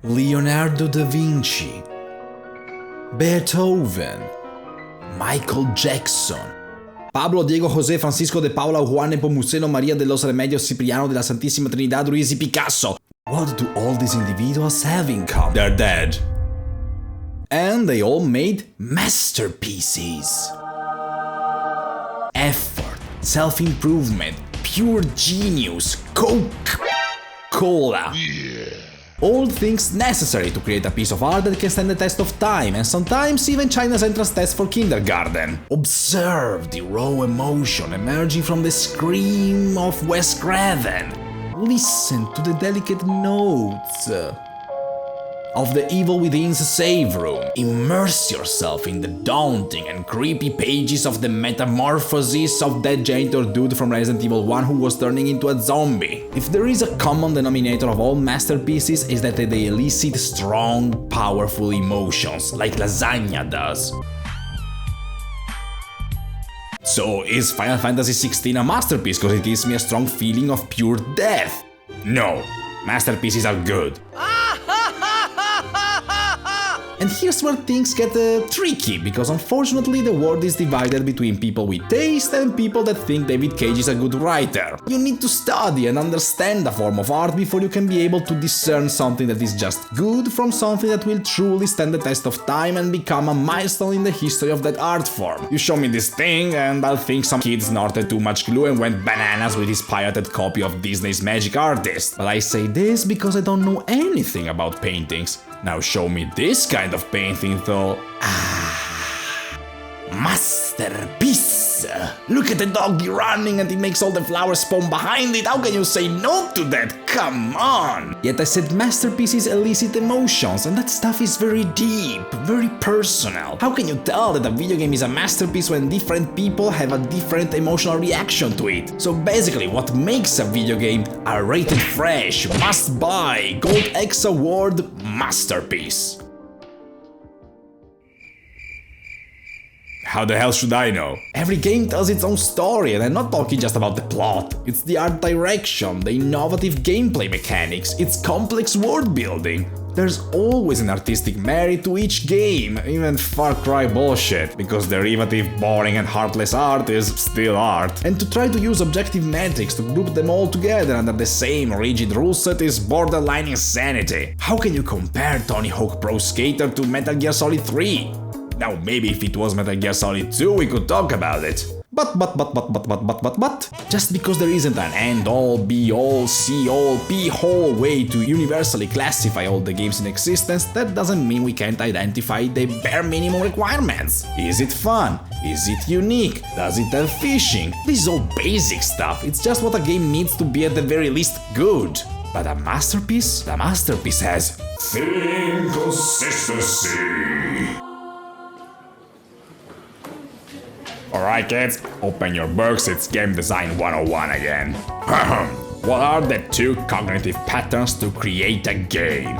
Leonardo da Vinci, Beethoven, Michael Jackson, Pablo, Diego, José, Francisco de Paula, Juan Nepomuceno, María de los Remedios, Cipriano de la Santísima Trinidad, Ruiz y Picasso. What do all these individuals have in common? They're dead. And they all made masterpieces. Effort, self-improvement, pure genius, Coca-Cola. All things necessary to create a piece of art that can stand the test of time, and sometimes even China's entrance test for kindergarten. Observe the raw emotion emerging from the scream of Wes Craven. Listen to the delicate notes of the evil within's save room. Immerse yourself in the daunting and creepy pages of the metamorphosis of that janitor dude from Resident Evil 1 who was turning into a zombie. If there is a common denominator of all masterpieces, is that they elicit strong, powerful emotions, like lasagna does. So is Final Fantasy XVI a masterpiece because it gives me a strong feeling of pure death? No, masterpieces are good. And here's where things get tricky, because unfortunately the world is divided between people with taste and people that think David Cage is a good writer. You need to study and understand a form of art before you can be able to discern something that is just good from something that will truly stand the test of time and become a milestone in the history of that art form. You show me this thing and I'll think some kid snorted too much glue and went bananas with his pirated copy of Disney's Magic Artist. But I say this because I don't know anything about paintings. Now show me this kind of painting though. Masterpiece! Look at the doggy running and it makes all the flowers spawn behind it. How can you say no to that? Come on! Yet I said masterpieces elicit emotions, and that stuff is very deep, very personal. How can you tell that a video game is a masterpiece when different people have a different emotional reaction to it? So basically, what makes a video game a rated fresh, must buy, Gold X Award masterpiece? How the hell should I know? Every game tells its own story, and I'm not talking just about the plot. It's the art direction, the innovative gameplay mechanics, its complex world building. There's always an artistic merit to each game, even Far Cry bullshit, because derivative, boring and heartless art is still art. And to try to use objective metrics to group them all together under the same rigid rule set is borderline insanity. How can you compare Tony Hawk Pro Skater to Metal Gear Solid 3? Now, maybe if it was Metal Gear Solid 2, we could talk about it. But, just because there isn't an end-all, be-all, see-all, p-hole way to universally classify all the games in existence, that doesn't mean we can't identify the bare minimum requirements. Is it fun? Is it unique? Does it have fishing? This is all basic stuff, it's just what a game needs to be at the very least good. But a masterpiece? The masterpiece has theme consistency. Alright kids, open your books, it's Game Design 101 again. What are the two cognitive patterns to create a game?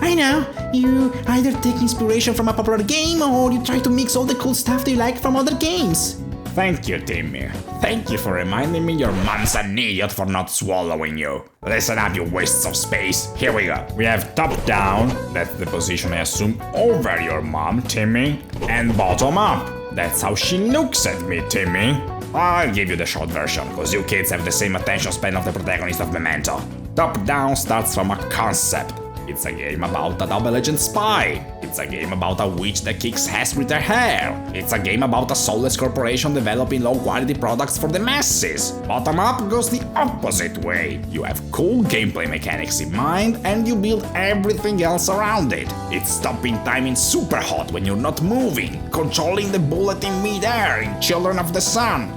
I know, you either take inspiration from a popular game or you try to mix all the cool stuff that you like from other games. Thank you, Timmy. Thank you for reminding me your mom's an idiot for not swallowing you. Listen up, you wastes of space. Here we go. We have top down, that's the position I assume over your mom, Timmy, and bottom up. That's how she looks at me, Timmy. I'll give you the short version, cause you kids have the same attention span of the protagonist of Memento. Top down starts from a concept. It's a game about a double-agent spy. It's a game about a witch that kicks ass with her hair. It's a game about a soulless corporation developing low-quality products for the masses. Bottom up goes the opposite way. You have cool gameplay mechanics in mind and you build everything else around it. It's stopping time in super hot when you're not moving, controlling the bullet in mid-air in Children of the Sun.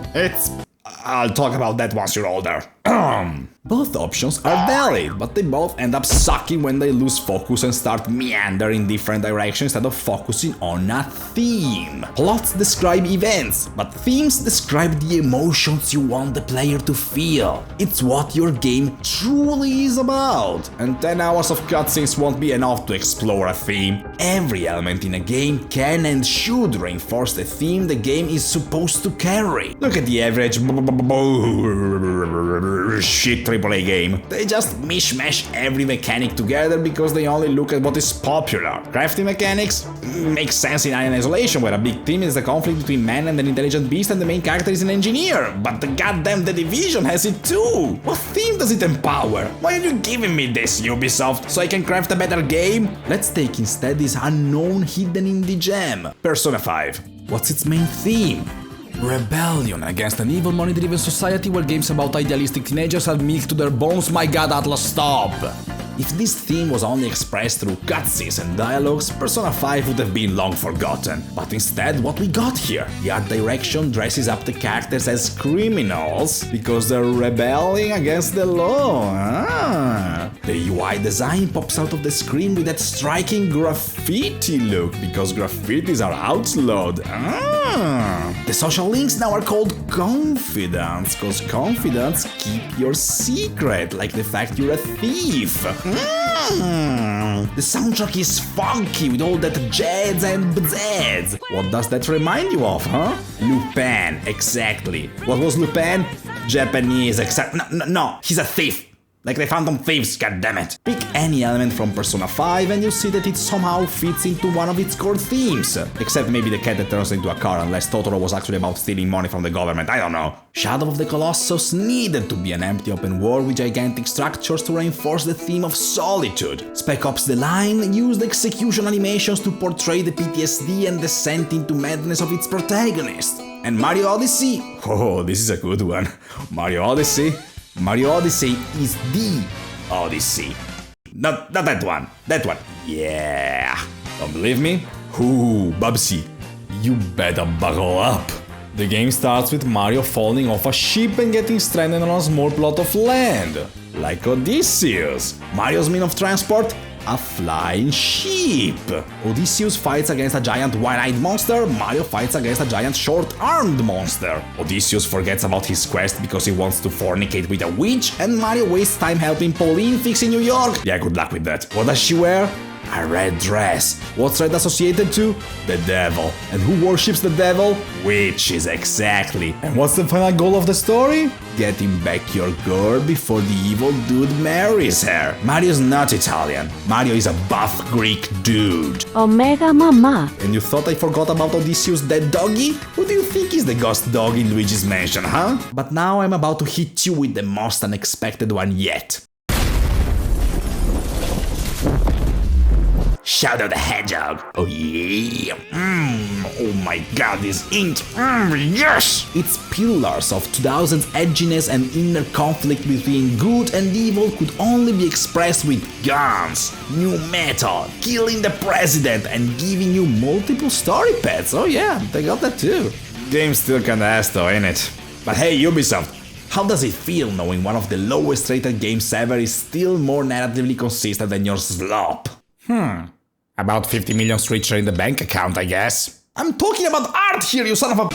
I'll talk about that once you're older. Both options are valid, but they both end up sucking when they lose focus and start meandering in different directions instead of focusing on a theme. Plots describe events, but themes describe the emotions you want the player to feel. It's what your game truly is about. And 10 hours of cutscenes won't be enough to explore a theme. Every element in a game can and should reinforce the theme the game is supposed to carry. Look at the average shit AAA game. They just mishmash every mechanic together because they only look at what is popular. Crafting mechanics makes sense in Alien Isolation, where a big theme is the conflict between man and an intelligent beast and the main character is an engineer. But the goddamn The Division has it too! What theme does it empower? Why are you giving me this, Ubisoft, so I can craft a better game? Let's take instead this unknown hidden indie gem, Persona 5. What's its main theme? Rebellion against an evil money-driven society where games about idealistic teenagers are milked to their bones. My god, Atlas, stop! If this theme was only expressed through cutscenes and dialogues, Persona 5 would have been long forgotten. But instead, what we got here? The art direction dresses up the characters as criminals because they're rebelling against the law. The UI design pops out of the screen with that striking graffiti look because graffitis are outlawed. The social links now are called confidants, cause confidants keep your secret, like the fact you're a thief. The soundtrack is funky with all that jazz and bzz. What does that remind you of, huh? Lupin, exactly. What was Lupin? Japanese, no, he's a thief. Like the Phantom Thieves, goddammit. Pick any element from Persona 5 and you'll see that it somehow fits into one of its core themes. Except maybe the cat that turns into a car, unless Totoro was actually about stealing money from the government, I don't know. Shadow of the Colossus needed to be an empty open world with gigantic structures to reinforce the theme of solitude. Spec Ops The Line used execution animations to portray the PTSD and descent into madness of its protagonist. And Mario Odyssey? Oh, this is a good one. Mario Odyssey is the Odyssey. Not that one. That one. Yeah. Don't believe me? Ooh, Bubsy. You better buckle up. The game starts with Mario falling off a ship and getting stranded on a small plot of land. Like Odysseus. Mario's mean of transport? A flying sheep. Odysseus fights against a giant one-eyed monster, Mario fights against a giant short-armed monster. Odysseus forgets about his quest because he wants to fornicate with a witch, and Mario wastes time helping Pauline fix in New York. Yeah, good luck with that. What does she wear? A red dress. What's red associated to? The devil. And who worships the devil? Witches, exactly. And what's the final goal of the story? Getting back your girl before the evil dude marries her. Mario's not Italian. Mario is a buff Greek dude. Omega Mama. And you thought I forgot about Odysseus' dead doggy? Who do you think is the ghost dog in Luigi's Mansion, huh? But now I'm about to hit you with the most unexpected one yet. Shadow the Hedgehog. Oh yeah. Oh my god, this ink. Yes! Its pillars of 2000's edginess and inner conflict between good and evil could only be expressed with guns, new metal, killing the president, and giving you multiple story paths. Oh yeah, they got that too. Game's still kinda ass though, ain't it? But hey, Ubisoft, how does it feel knowing one of the lowest rated games ever is still more narratively consistent than your slop? About 50 million richer in the bank account, I guess. I'm talking about art here, you son of a...